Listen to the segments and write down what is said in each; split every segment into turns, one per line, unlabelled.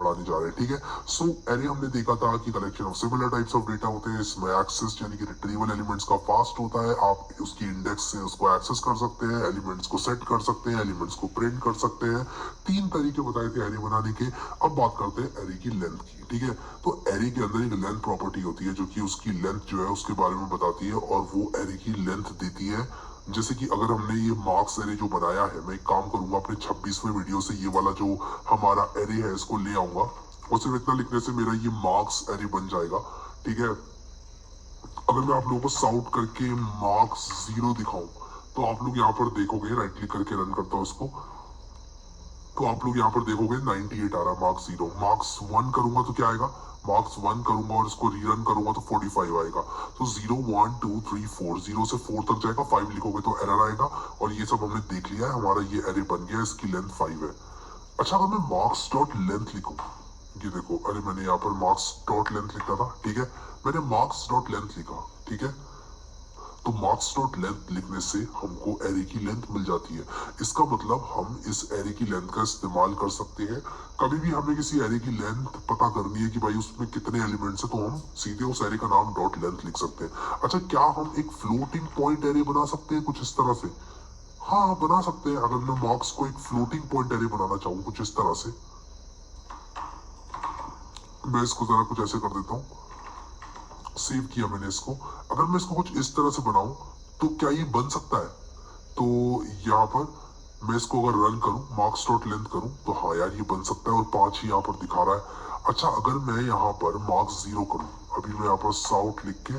पढ़ाने जा रहे हैं, ठीक है। सो एरे हमने देखा था कि collection of similar types of data होते हैं। इसमें एक्सेस यानी कि रिट्रीवल एलिमेंट्स का फास्ट होता है, आप उसकी इंडेक्स से उसको एक्सेस कर सकते हैं, एलिमेंट्स को सेट कर सकते हैं, एलिमेंट्स को प्रिंट कर सकते हैं। 3 तरीके बताए थे एरे बनाने के। अब बात करते हैं एरे की लेंथ की, ठीक है। तो एरे के अंदर एक लेंथ प्रॉपर्टी होती है जो कि उसकी लेंथ जो है उसके बारे में बताती है, और वो एरे की लेंथ देती है। जैसे कि अगर हमने ये मार्क्स एरे जो बनाया है, मैं एक काम करूंगा अपने 26वें वीडियो से ये वाला जो हमारा एरे है इसको ले आऊंगा, और सिर्फ इतना लिखने से मेरा ये मार्क्स एरे बन जाएगा, ठीक है। अगर मैं आप लोगों को साउट करके मार्क्स 0 दिखाऊं तो आप लोग यहाँ पर देखोगे, राइट क्लिक करके रन करता हूँ इसको, तो आप लोग यहाँ पर देखोगे 98 आ रहा है मार्क्स 0। मार्क्स 1 करूंगा तो क्या आएगा, मार्क्स 1 करूंगा और इसको रीरन करूंगा तो 45 आएगा। तो 0 1 2 3 4, 0 से 4 तक जाएगा, 5 लिखोगे तो एरर आएगा। और ये सब हमने देख लिया है, हमारा ये एरे बन गया, इसकी लेंथ 5 है। अच्छा, अगर मैं मार्क्स डॉट लेंथ लिखूं, ये देखो, अरे मैंने यहाँ पर मार्क्स डॉट लेंथ लिखा था, ठीक है, मैंने मार्क्स डॉट लेंथ लिखा, ठीक है। तो मार्क्स डॉट लेंथ लिखने से हमको एरे की लेंथ मिल जाती है। इसका मतलब हम इस एरे की लेंथ का इस्तेमाल कर सकते हैं। कभी भी हमें किसी एरे की लेंथ पता करनी है कि भाई उसमें कितने एलिमेंट्स है, तो हम सीधे उस एरे का नाम डॉट लेंथ लिख सकते हैं। अच्छा, क्या हम एक फ्लोटिंग पॉइंट एरे बना सकते हैं कुछ इस तरह से? हाँ, बना सकते हैं। अगर मैं मार्क्स को एक फ्लोटिंग पॉइंट एरे बनाना चाहूँ कुछ इस तरह से, मैं इसको जरा कुछ ऐसे कर देता हूँ, सेव किया मैंने इसको। अगर मैं इसको कुछ इस तरह से बनाऊं तो क्या ये बन सकता है? तो यहाँ पर मैं इसको अगर रन करूं, मार्क्स डॉट लेंथ करूं, तो हाँ यार ये बन सकता है, और 5 ही यहाँ पर दिखा रहा है। अच्छा, अगर मैं यहाँ पर मार्क्स 0 करूं, अभी मैं यहाँ पर साउट लिख के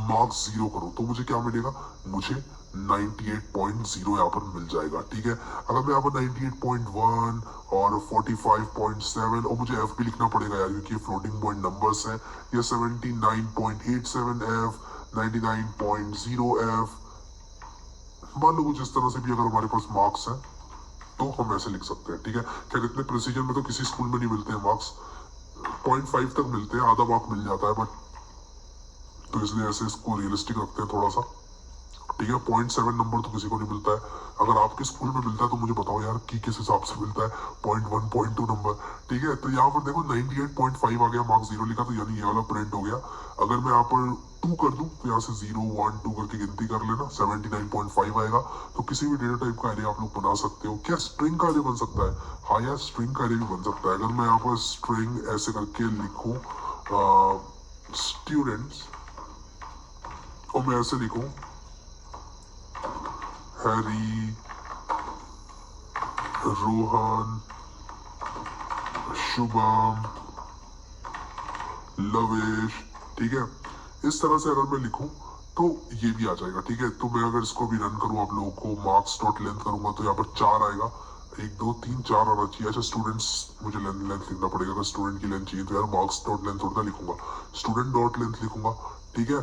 मार्क्स 0 करूं तो मुझे क्या मिलेगा, मुझे 98.0 यहाँ पर मिल जाएगा, ठीक है। अगर मैं यहाँ पर 98.1 और 45.7, और मुझे एफ भी लिखना पड़ेगा यार क्योंकि ये फ्लोटिंग पॉइंट नंबर्स हैं, या 79.87 एफ, 99.0 एफ, मान लो कुछ इस तरह से भी अगर हमारे पास मार्क्स है तो हम ऐसे लिख सकते हैं, ठीक है। क्या इतने प्रिसीजन में तो किसी स्कूल में नहीं मिलते हैं मार्क्स, 0.5 तक मिलते हैं, आधा मार्क मिल जाता है, बट तो इसलिए ऐसे इसको रियलिस्टिक रखते हैं थोड़ा सा, ठीक है। 0.7 नंबर तो किसी को नहीं मिलता है। अगर आपके स्कूल में मिलता है तो मुझे बताओ यार कि किस हिसाब से मिलता है 0.1 0.2 नंबर, ठीक है। तो यहाँ पर देखो 98.5 आ गया, मार्क्स 0 लिखा, तो यानी ये वाला प्रिंट हो गया। अगर मैं यहाँ पर 2 कर दूं तो यहाँ से 0 1 2 करके गिनती कर लेना, 79.5 आएगा। तो किसी भी डेटा टाइप का एरे आप लोग बना सकते हो। क्या स्ट्रिंग का एरे बन सकता है? हाँ यार, स्ट्रिंग का एरे भी बन सकता है। अगर मैं यहाँ पर स्ट्रिंग ऐसे करके लिखूं स्टूडेंट्स, और मैं ऐसे लिखूं हैरी, रोहन, शुभम, लवेश, ठीक है, इस तरह से अगर मैं लिखूं तो ये भी आ जाएगा, ठीक है। तो मैं अगर इसको भी रन करूं आप लोगों को मार्क्स डॉट लेंथ करूंगा तो यहाँ पर 4 आएगा, 1 2 3 4 आना चाहिए। अच्छा, स्टूडेंट्स मुझे लेंथ लिखना पड़ेगा, अगर स्टूडेंट की लेंथ चाहिए तो यार मार्क्स डॉट लेंथ थोड़ा लिखूंगा, स्टूडेंट डॉट लेंथ लिखूंगा, ठीक है।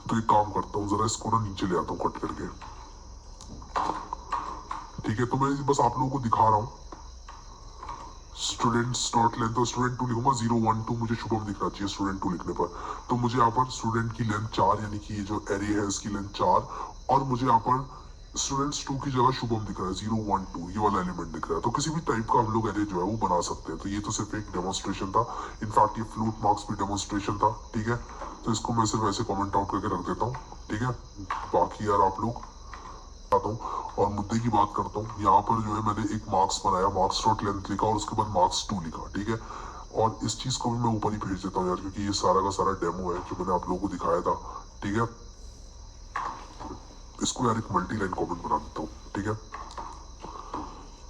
तो एक काम करता हूँ, जरा इसको ना नीचे ले आता हूँ कट करके, ठीक है। तो मैं बस आप लोगों को दिखा रहा हूँ स्टूडेंट्स डॉट लेंथ, तो स्टूडेंट 2 लिखूंगा, 0 1 2 मुझे शुभम दिखना चाहिए स्टूडेंट 2 लिखने पर। तो मुझे यहाँ पर स्टूडेंट की लेंथ 4, यानी कि ये जो एरे है इसकी लेंथ 4, और मुझे यहाँ पर स्टूडेंट्स 2 की जगह शुभम दिख रहा है, 0 1 2 ये वाला एलिमेंट दिख रहा है। तो किसी भी टाइप का हम लोग एरे जो है वो बना सकते हैं। तो ये तो सिर्फ एक डेमोन्स्ट्रेशन था, इनफैक्ट ये फ्लूट मार्क्स भी डेमोन्स्ट्रेशन था, ठीक है। तो इसको मैं सिर्फ ऐसे कमेंट आउट करके रख देता हूँ, ठीक है। बाकी यार आप लोग आता हूँ और मुद्दे की बात करता हूँ। यहाँ पर जो है मैंने एक मार्क्स बनाया, मार्क्स डॉट लेंथ लिखा और उसके बाद मार्क्स 2 लिखा, ठीक है। और इस चीज को भी मैं ऊपर ही भेज देता हूँ यार, क्योंकि ये सारा का सारा डेमो है जो मैंने आप लोगों को दिखाया था, ठीक है। इसको यार एक मल्टी लाइन कॉमेंट बना देता हूँ, ठीक है,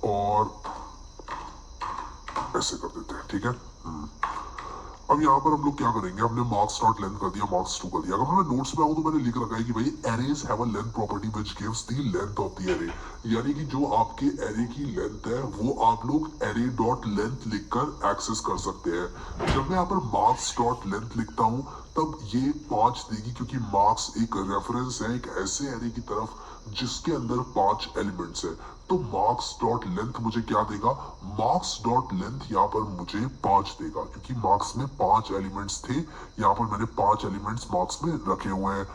और ऐसे कर देते हैं, ठीक है। अब यहाँ पर हम लोग क्या करेंगे, हमने मार्क्स डॉट लेंथ कर दिया, मार्क्स 2 कर दिया। अगर मैं नोट्स में आऊँ तो मैंने लिख रखा है कि भाई arrays have a length property which gives the length of the array, यानी कि जो आपके एरे की लेंथ है वो आप लोग एरे डॉट लेंथ लिखकर एक्सेस कर सकते हैं। जब मैं यहाँ पर मार्क्स डॉट लेंथ लिखता हूँ तब ये 5 देगी, क्योंकि मार्क्स एक रेफरेंस है एक ऐसे एरे की तरफ जिसके अंदर 5 एलिमेंट्स है। तो मार्क्स डॉट लेंथ मुझे क्या देगा, मार्क्स डॉट लेंथ यहाँ पर मुझे 5 देगा, क्योंकि मार्क्स में 5 एलिमेंट्स थे, यहाँ पर मैंने 5 एलिमेंट्स मार्क्स में रखे हुए हैं।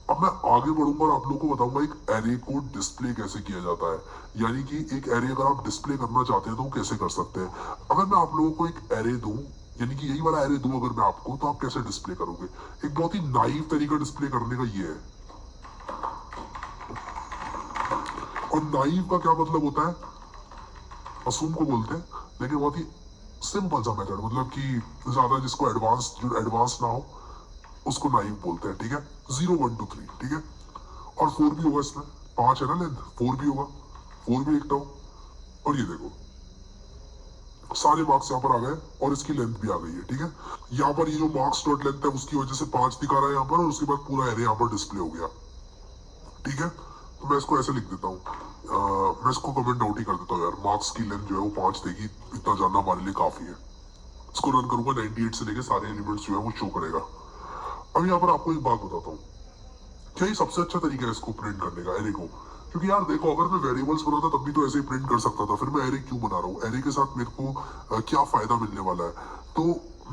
अब मैं आगे बढ़ूंगा और आप लोगों को बताऊंगा एक एरे को डिस्प्ले कैसे किया जाता है, यानी कि एक एरे अगर आप डिस्प्ले करना चाहते हैं तो वो कैसे कर सकते हैं। अगर मैं आप लोगों को एक एरे दूं, यानी कि यही वाला एरे दूं अगर मैं आपको, तो आप कैसे डिस्प्ले करोगे। एक बहुत ही नाइव तरीका डिस्प्ले करने का ये है। और नाइव का क्या मतलब होता है, मासूम को बोलते हैं, लेकिन बहुत ही सिंपल सा मेथड, मतलब कि ज्यादा जिसको एडवांस, जो एडवांस ना हो उसको नाइव बोलते हैं, ठीक है। 0 1 2 3, ठीक है। और 4 भी होगा इसमें, 5 है ना लेंथ, 4 भी होगा, 4 भी लिखता हूं। और ये देखो सारे मार्क्स यहाँ पर आ गए और इसकी लेंथ भी आ गई है, ठीक है। यहाँ पर ये जो मार्क्स डॉट लेंथ है उसकी वजह से 5 दिखा रहा है यहाँ पर, और उसके बाद पूरा एरे यहाँ पर डिस्प्ले हो गया, ठीक है। तो मैं इसको ऐसे लिख देता हूँ, मैं इसको कमेंट आउट ही कर देता हूँ यार, मार्क्स की लेंथ जो है वो 5 देगी, इतना जानना हमारे लिए काफी है। इसको रन करूंगा, 98 से लेके सारे एलिमेंट्स जो है वो शो करेगा। अब यहाँ पर आपको एक बात बताता हूँ, क्या ये सबसे अच्छा तरीका है इसको प्रिंट करने का, एरे को। क्योंकि यार देखो, अगर मैं वेरिएबल्स बनाता तब भी तो ऐसे ही प्रिंट कर सकता था, फिर मैं एरे क्यों बना रहा हूँ, एरे के साथ मेरे को क्या फायदा मिलने वाला है। तो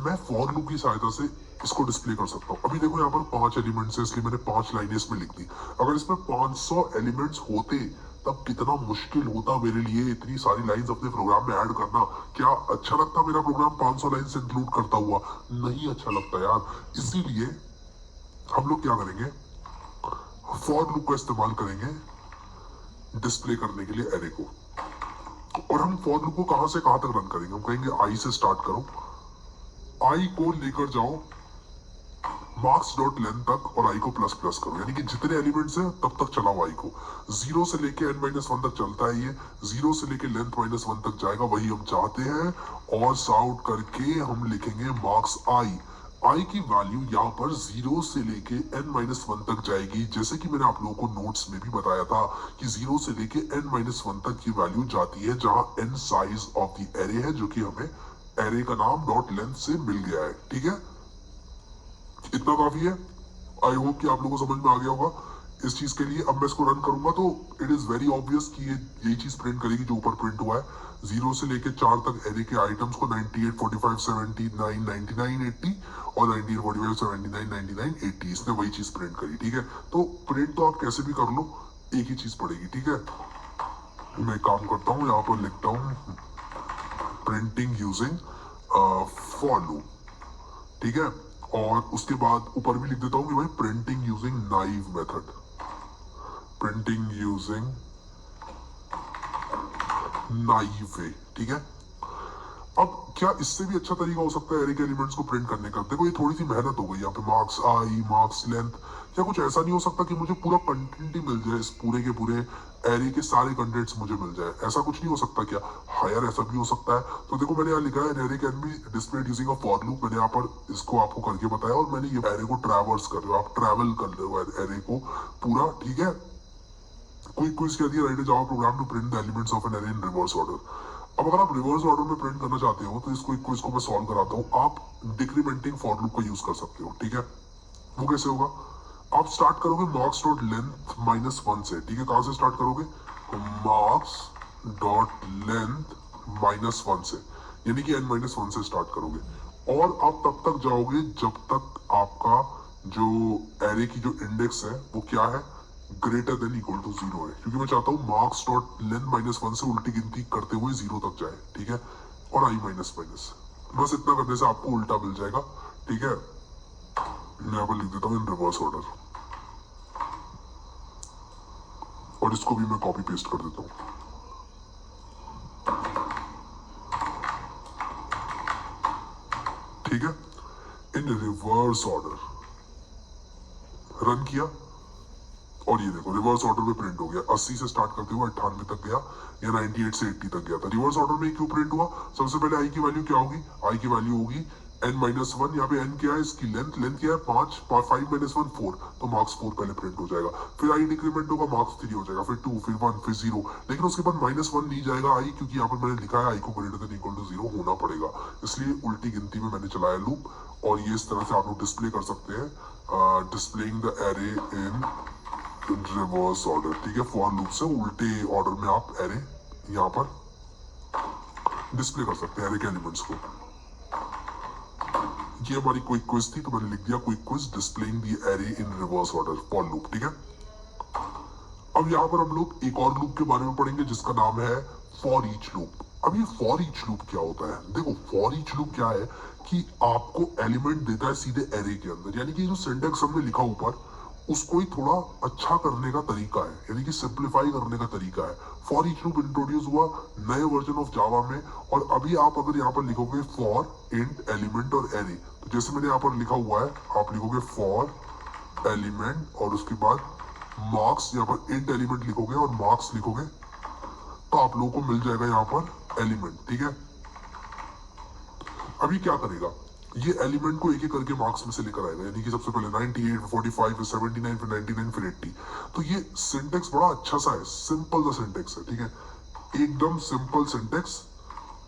मैं फॉर लूप की सहायता से इसको डिस्प्ले कर सकता हूँ। अभी देखो यहाँ पर 5 एलिमेंट्स है, इसलिए मैंने 5 लाइनें इसमें लिख दी। अगर इसमें 500 एलिमेंट्स होते तब कितना मुश्किल होता मेरे लिए इतनी सारी लाइंस अपने प्रोग्राम में ऐड करना। क्या अच्छा लगता मेरा प्रोग्राम 500 लाइंस इंक्लूड करता हुआ? नहीं अच्छा लगता यार। इसीलिए हम लोग क्या करेंगे, फॉर लूप का इस्तेमाल करेंगे डिस्प्ले करने के लिए एरे को। और हम फॉर लूप को कहां से कहां तक रन करेंगे, हम कहेंगे आई से स्टार्ट करो, आई को लेकर जाओ मार्क्स डॉट लेंथ तक और आई को प्लस प्लस करो, यानी कि जितने एलिमेंट्स हैं तब तक चलाओ आई को। 0 से लेके n माइनस 1 तक चलता है ये, 0 से लेके लेंथ माइनस 1 तक जाएगा, वही हम चाहते हैं। और साउट करके हम लिखेंगे मार्क्स आई। आई की वैल्यू यहाँ पर 0 से लेके n माइनस 1 तक जाएगी, जैसे कि मैंने आप लोगों को नोट्स में भी बताया था कि 0 से लेके n माइनस 1 तक की वैल्यू जाती है, जहां n size of the array है, जो कि हमें एरे का नाम डॉट लेंथ से मिल गया है, ठीक है। इतना काफी है। आई होप कि आप लोगों को समझ में आ गया होगा इस चीज के लिए। अब मैं इसको रन करूंगा तो इट इज वेरी ऑब्वियस कि ये यही चीज प्रिंट करेगी जो ऊपर प्रिंट हुआ है। 0 से लेके 4 तक एरे के आइटम्स को 98 45 79 99 80 और 98 45 79 99 80, इसने वही चीज प्रिंट करी, ठीक है। तो प्रिंट तो आप कैसे भी कर लो, एक ही चीज पड़ेगी, ठीक है। मैं काम करता हूँ, यहाँ पर लिखता हूँ प्रिंटिंग यूजिंग फॉर लूप, ठीक है। और उसके बाद ऊपर भी लिख देता हूं कि भाई printing using naive method, printing using naive way, ठीक है। अब क्या इससे भी अच्छा तरीका हो सकता है एरे के एलिमेंट्स को प्रिंट करने का। देखो ये थोड़ी सी मेहनत हो गई यहाँ पे, मार्क्स आई मार्क्स लेंथ। क्या कुछ ऐसा नहीं हो सकता कि मुझे पूरा कंटेंट ही मिल जाए, इस पूरे के पूरे एरे के सारे कंटेंट्स मुझे मिल जाए, ऐसा कुछ नहीं हो सकता क्या? हाँ यार ऐसा भी हो सकता है। तो देखो मैंने यहाँ लिखा है array can be displayed using a for loop, मैंने यहाँ पर इसको आपको करके बताया, और मैंने ये एरे को ट्रैवर्स कर रहे हो, आप ट्रैवल कर रहे हो एरे को पूरा, ठीक है। क्विक क्विज कह दिया, write Java program to print the elements of an array in reverse order. अब अगर आप रिवर्स ऑर्डर में प्रिंट करना चाहते हो तो इसको क्विज को मैं सॉल्व कराता हूँ। आप डिक्रीमेंटिंग फॉर लूप का यूज कर सकते हो, ठीक है। वो कैसे होगा, आप स्टार्ट करोगे मार्क्स डॉट लेंथ माइनस 1 से, ठीक है। कहां से स्टार्ट करोगे, मार्क्स डॉट लेंथ माइनस 1 से, यानी कि n माइनस 1 से स्टार्ट करोगे। और आप तब तक जाओगे जब तक आपका जो एरे की जो इंडेक्स है वो क्या है, ग्रेटर देन इक्वल टू 0 है। क्योंकि मैं चाहता हूँ मार्क्स डॉट लेंथ माइनस 1 से उल्टी गिनती करते हुए 0 तक जाए, ठीक है। और आई माइनस माइनस, बस इतना करने से आपको उल्टा मिल जाएगा, ठीक है। मैं यहाँ पर लिख देता हूँ इन रिवर्स ऑर्डर, और इसको भी मैं कॉपी पेस्ट कर देता हूँ, ठीक है। इन रिवर्स ऑर्डर रन किया, और ये देखो रिवर्स ऑर्डर में प्रिंट हो गया। 80 से स्टार्ट करते हुए 98 तक गया, या 98 से 80 तक गया था। रिवर्स ऑर्डर में क्यों प्रिंट हुआ, सबसे पहले आई की वैल्यू क्या होगी, आई की वैल्यू होगी n माइनस 1, यहाँ पे n क्या है, इसकी लेंथ, लेंथ क्या है 5, 5 माइनस 1 4, तो मार्क्स 4 पहले प्रिंट हो जाएगा। फिर आई डिक्रीमेंट होगा, मार्क्स 3 हो जाएगा, फिर 2, फिर 1, फिर 0, लेकिन उसके बाद माइनस 1 नहीं जाएगा आई, क्योंकि यहाँ पर मैंने लिखा है आई को ग्रेटर देन इक्वल टू 0 होना पड़ेगा, इसलिए उल्टी गिनती में मैंने चलाया लूप। और ये इस तरह से आप लोग डिस्प्ले कर सकते हैं, displaying the array in reverse order, ठीक है। फॉर लूप से उल्टे ऑर्डर में आप एरे यहाँ पर डिस्प्ले कर सकते हैं, एरे के एलिमेंट्स को। ये हमारी क्विक क्विज थी, तो मैंने लिख दिया quick quiz displaying the array in reverse order for loop. ठीक है, अब यहाँ पर हम लोग एक और लूप के बारे में पढ़ेंगे जिसका नाम है फॉर ईच लूप। अब ये फॉर ईच लूप क्या होता है? देखो, फॉर ईच लूप क्या है कि आपको एलिमेंट देता है सीधे एरे के अंदर, यानी कि जो सिंटेक्स हमने लिखा ऊपर उसको ही थोड़ा अच्छा करने का तरीका है, यानी कि सिंप्लीफाई करने का तरीका है। फॉर ईच लूप इंट्रोड्यूस हुआ नए वर्जन ऑफ जावा में, और अभी आप अगर यहाँ पर लिखोगे फॉर इंट एलिमेंट और एरे, तो जैसे मैंने यहाँ पर लिखा हुआ है, आप लिखोगे फॉर एलिमेंट और उसके बाद मार्क्स, यहाँ पर इंट एलिमेंट लिखोगे और मार्क्स लिखोगे, तो आप लोगों को मिल जाएगा यहाँ पर एलिमेंट। ठीक है, अभी क्या करेगा, ये एलिमेंट को एक एक करके मार्क्स में से लेकर आएगा, यानी कि सबसे पहले 98, 45, फिर 79, फिर 99, फिर 80। तो ये सिंटेक्स बड़ा अच्छा सा है, सिंपल सा सिंटेक्स है। ठीक है, एकदम सिंपल सिंटेक्स,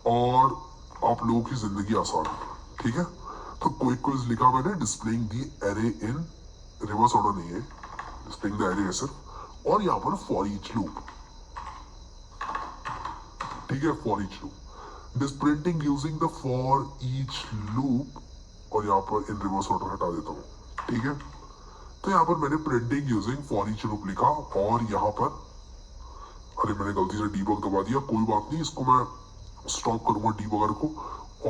और आप लोगों की जिंदगी आसान है। ठीक है, तो क्विक क्विज लिखा मैंने, displaying the array in reverse order नहीं है, डिस्प्लेइंग द एरे है सिर्फ, और यहाँ पर फॉर ईच लूप। ठीक है, for each loop this printing using the for each loop, और यहाँ पर इन रिवर्स ऑर्डर हटा देता हूँ। ठीक है, तो यहाँ पर मैंने printing using for each loop लिखा, और यहाँ पर अरे मैंने गलती से डीबग दबा दिया, कोई बात नहीं, इसको मैं स्टॉप करूंगा डीबगर को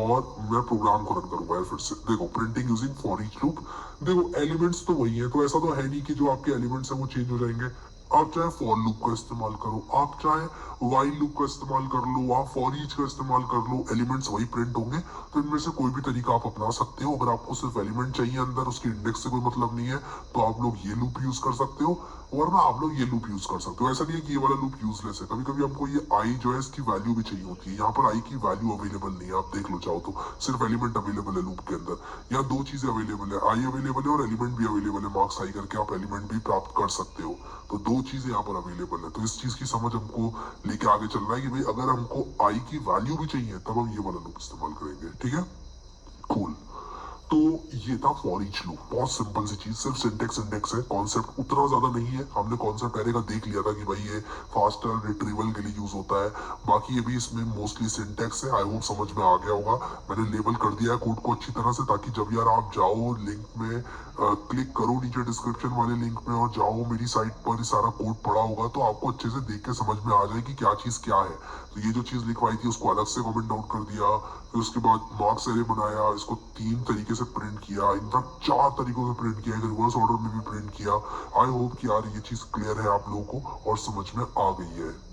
और मैं प्रोग्राम को रन करूंगा फिर से। देखो, printing using for each loop, देखो एलिमेंट्स तो वही है, तो ऐसा तो है नहीं कि जो आपके एलिमेंट्स हैं वो चेंज हो जाएंगे। आप चाहे फॉर लूप का इस्तेमाल करो, आप चाहे वाइल लूप का इस्तेमाल कर लो, आप फॉर ईच का इस्तेमाल कर लो, एलिमेंट्स वही प्रिंट होंगे। तो इनमें से कोई भी तरीका आप अपना सकते हो। अगर आपको सिर्फ एलिमेंट चाहिए अंदर, उसके इंडेक्स से कोई मतलब नहीं है, तो आप लोग ये लूप यूज कर सकते हो, वरना आप लोग ये लूप यूज कर सकते हो। ऐसा नहीं है कि ये वाला लूप यूजलेस है, कभी कभी हमको ये आई जो है इसकी वैल्यू भी चाहिए होती है। यहाँ पर आई की वैल्यू अवेलेबल नहीं है, आप देख लो चाहो तो, सिर्फ एलिमेंट अवेलेबल है लूप के अंदर। यहाँ दो चीजें अवेलेबल है, आई अवेलेबल है और एलिमेंट भी अवेलेबल है, मार्क्स आई करके आप एलिमेंट भी प्राप्त कर सकते हो। तो दो चीजें यहाँ पर अवेलेबल है, तो इस चीज की समझ हमको लेके आगे चलना है कि भाई अगर हमको आई की वैल्यू भी चाहिए तब हम ये वाला लूप इस्तेमाल करेंगे। ठीक है, कूल। तो ये था फॉर ईच लूप, बहुत सिंपल सी चीज, सिर्फ सिंटेक्स इंडेक्स है, कॉन्सेप्ट उतना ज्यादा नहीं है। हमने कॉन्सेप्ट एरे का देख लिया था कि भाई ये फास्टर रिट्रीवल के लिए यूज होता है, बाकी ये भी इसमें मोस्टली सिंटेक्स है। आई होप समझ में आ गया होगा। मैंने लेबल कर दिया है कोड को अच्छी तरह से, ताकि जब यार आप जाओ लिंक में क्लिक करो नीचे डिस्क्रिप्शन वाले लिंक में और जाओ मेरी साइट पर, ये सारा कोड पड़ा होगा तो आपको अच्छे से देख के समझ में आ जाए कि क्या चीज क्या है। तो ये जो चीज लिखवाई थी उसको अलग से कमेंट आउट कर दिया, फिर उसके बाद मार्क्स एरे बनाया, इसको 3 तरीके से प्रिंट किया, इनफैक्ट 4 तरीकों से प्रिंट किया, रिवर्स ऑर्डर में भी प्रिंट किया। आई होप कि यार ये चीज क्लियर है आप लोगों को और समझ में आ गई है।